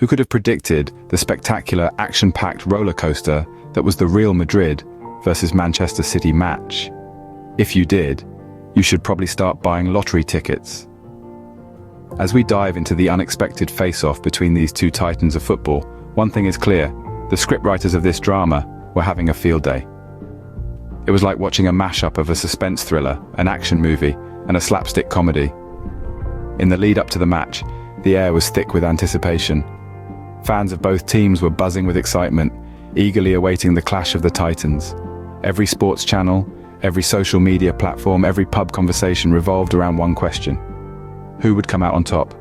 Who could have predicted the spectacular, action-packed roller coaster that was the Real Madrid versus Manchester City match? If you did, you should probably start buying lottery tickets. As we dive into the unexpected face-off between these two titans of football, one thing is clear: the scriptwriters of this drama were having a field day. It was like watching a mashup of a suspense thriller, an action movie, and a slapstick comedy. In the lead up to the match, the air was thick with anticipation. Fans of both teams were buzzing with excitement, eagerly awaiting the clash of the titans. Every sports channel, every social media platform, every pub conversation revolved around one question: who would come out on top?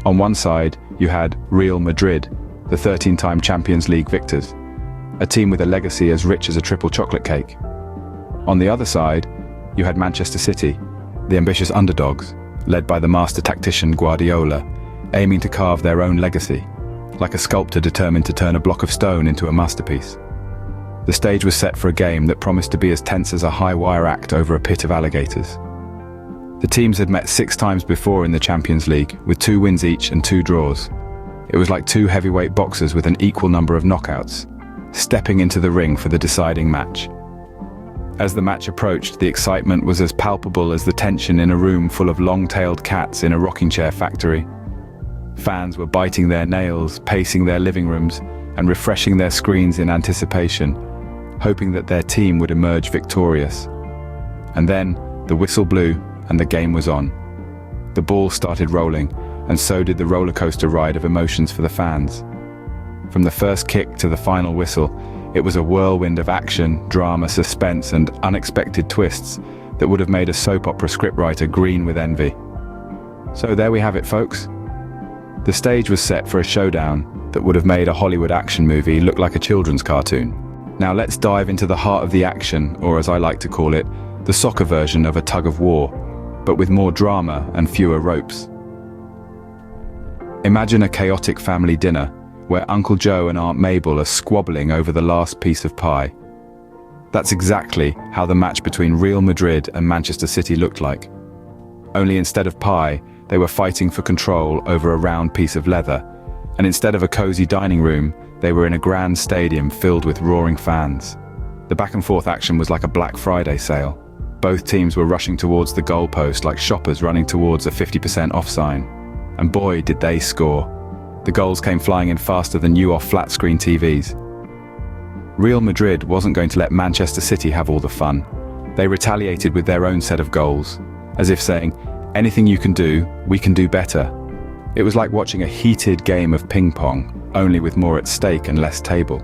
On one side, you had Real Madrid, the 13-time Champions League victors, a team with a legacy as rich as a triple chocolate cake. On the other side, you had Manchester City, the ambitious underdogs, led by the master tactician Guardiola, aiming to carve their own legacy, like a sculptor determined to turn a block of stone into a masterpiece. The stage was set for a game that promised to be as tense as a high-wire act over a pit of alligators. The teams had met 6 times before in the Champions League, with 2 wins each and 2 draws. It was like 2 heavyweight boxers with an equal number of knockouts, stepping into the ring for the deciding match. As the match approached, the excitement was as palpable as the tension in a room full of long-tailed cats in a rocking chair factory. Fans were biting their nails, pacing their living rooms, and refreshing their screens in anticipation, hoping that their team would emerge victorious. And then, the whistle blew, and the game was on. The ball started rolling, and so did the roller coaster ride of emotions for the fans. From the first kick to the final whistle, it was a whirlwind of action, drama, suspense, and unexpected twists that would have made a soap opera scriptwriter green with envy. So there we have it, folks. The stage was set for a showdown that would have made a Hollywood action movie look like a children's cartoon. Now let's dive into the heart of the action, or as I like to call it, the soccer version of a tug of war, but with more drama and fewer ropes. Imagine a chaotic family dinner where Uncle Joe and Aunt Mabel are squabbling over the last piece of pie. That's exactly how the match between Real Madrid and Manchester City looked like. Only instead of pie, they were fighting for control over a round piece of leather, and instead of a cozy dining room, they were in a grand stadium filled with roaring fans. The back-and-forth action was like a Black Friday sale. Both teams were rushing towards the goalpost like shoppers running towards a 50% off sign. And boy, did they score. The goals came flying in faster than you off flat-screen TVs. Real Madrid wasn't going to let Manchester City have all the fun. They retaliated with their own set of goals, as if saying, anything you can do, we can do better. It was like watching a heated game of ping-pong, only with more at stake and less table.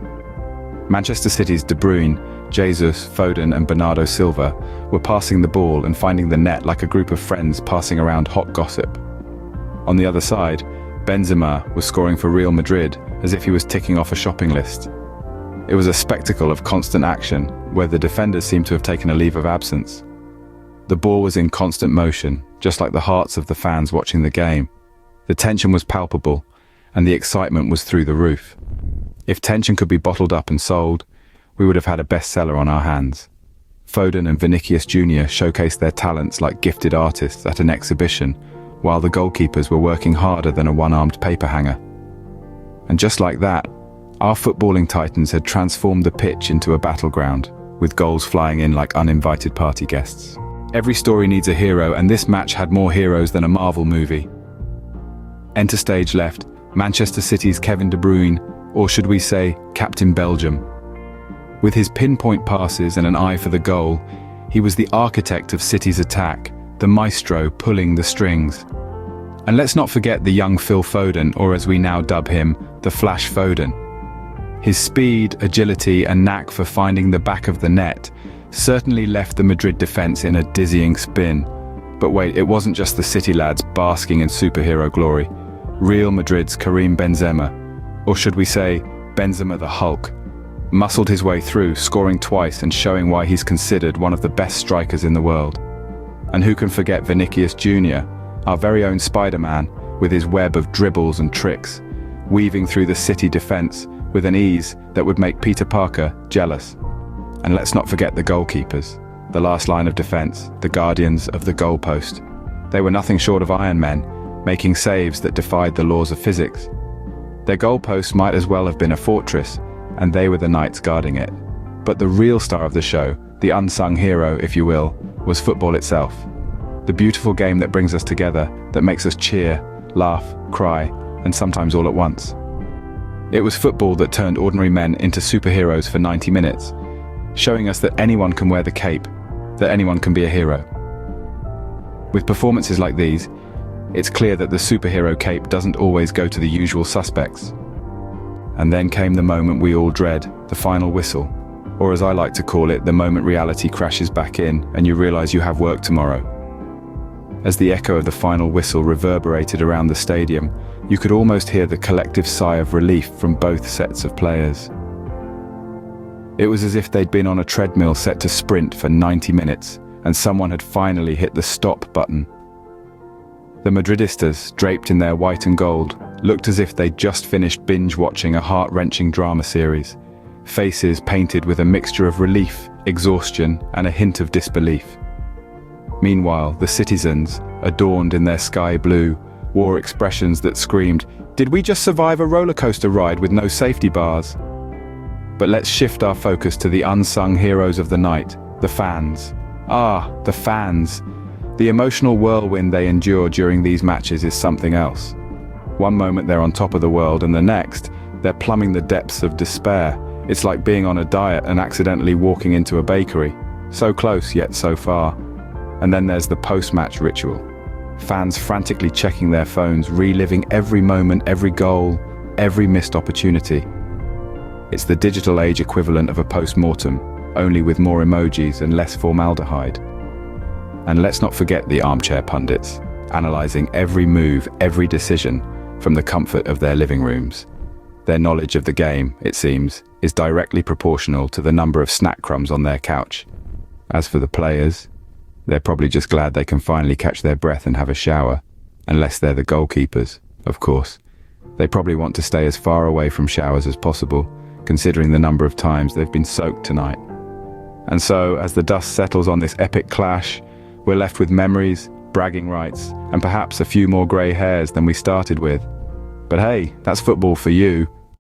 Manchester City's De Bruyne, Jesus, Foden and Bernardo Silva were passing the ball and finding the net like a group of friends passing around hot gossip. On the other side, Benzema was scoring for Real Madrid as if he was ticking off a shopping list. It was a spectacle of constant action, where the defenders seemed to have taken a leave of absence. The ball was in constant motion, just like the hearts of the fans watching the game. The tension was palpable, and the excitement was through the roof. If tension could be bottled up and sold, we would have had a bestseller on our hands. Foden and Vinicius Jr. showcased their talents like gifted artists at an exhibition, while the goalkeepers were working harder than a one-armed paper hanger. And just like that, our footballing titans had transformed the pitch into a battleground, with goals flying in like uninvited party guests. Every story needs a hero, and this match had more heroes than a Marvel movie. Enter stage left, Manchester City's Kevin De Bruyne, or should we say, Captain Belgium. With his pinpoint passes and an eye for the goal, he was the architect of City's attack, the maestro pulling the strings. And let's not forget the young Phil Foden, or as we now dub him, the Flash Foden. His speed, agility and knack for finding the back of the net certainly left the Madrid defense in a dizzying spin. But wait, it wasn't just the City lads basking in superhero glory. Real Madrid's Karim Benzema, or should we say, Benzema the Hulk, muscled his way through, scoring twice and showing why he's considered one of the best strikers in the world. And who can forget Vinicius Jr., our very own Spider-Man, with his web of dribbles and tricks, weaving through the City defense with an ease that would make Peter Parker jealous. And let's not forget the goalkeepers, the last line of defense, the guardians of the goalpost. They were nothing short of Iron Men, making saves that defied the laws of physics. Their goalpost might as well have been a fortress, and they were the knights guarding it. But the real star of the show, the unsung hero, if you will, was football itself. The beautiful game that brings us together, that makes us cheer, laugh, cry, and sometimes all at once. It was football that turned ordinary men into superheroes for 90 minutes, showing us that anyone can wear the cape, that anyone can be a hero. With performances like these, it's clear that the superhero cape doesn't always go to the usual suspects. And then came the moment we all dread, the final whistle, or as I like to call it, the moment reality crashes back in and you realize you have work tomorrow. As the echo of the final whistle reverberated around the stadium, you could almost hear the collective sigh of relief from both sets of players. It was as if they'd been on a treadmill set to sprint for 90 minutes, and someone had finally hit the stop button. The Madridistas, draped in their white and gold, looked as if they'd just finished binge-watching a heart-wrenching drama series, faces painted with a mixture of relief, exhaustion, and a hint of disbelief. Meanwhile, the citizens, adorned in their sky blue, wore expressions that screamed, "Did we just survive a roller coaster ride with no safety bars?" But let's shift our focus to the unsung heroes of the night, the fans. Ah, the fans. The emotional whirlwind they endure during these matches is something else. One moment they're on top of the world, and the next, they're plumbing the depths of despair. It's like being on a diet and accidentally walking into a bakery. So close, yet so far. And then there's the post-match ritual. Fans frantically checking their phones, reliving every moment, every goal, every missed opportunity. It's the digital age equivalent of a post-mortem, only with more emojis and less formaldehyde. And let's not forget the armchair pundits, analyzing every move, every decision, from the comfort of their living rooms. Their knowledge of the game, it seems, is directly proportional to the number of snack crumbs on their couch. As for the players, they're probably just glad they can finally catch their breath and have a shower, unless they're the goalkeepers, of course. They probably want to stay as far away from showers as possible, considering the number of times they've been soaked tonight. And so, as the dust settles on this epic clash, we're left with memories, bragging rights, and perhaps a few more grey hairs than we started with. But hey, that's football for you.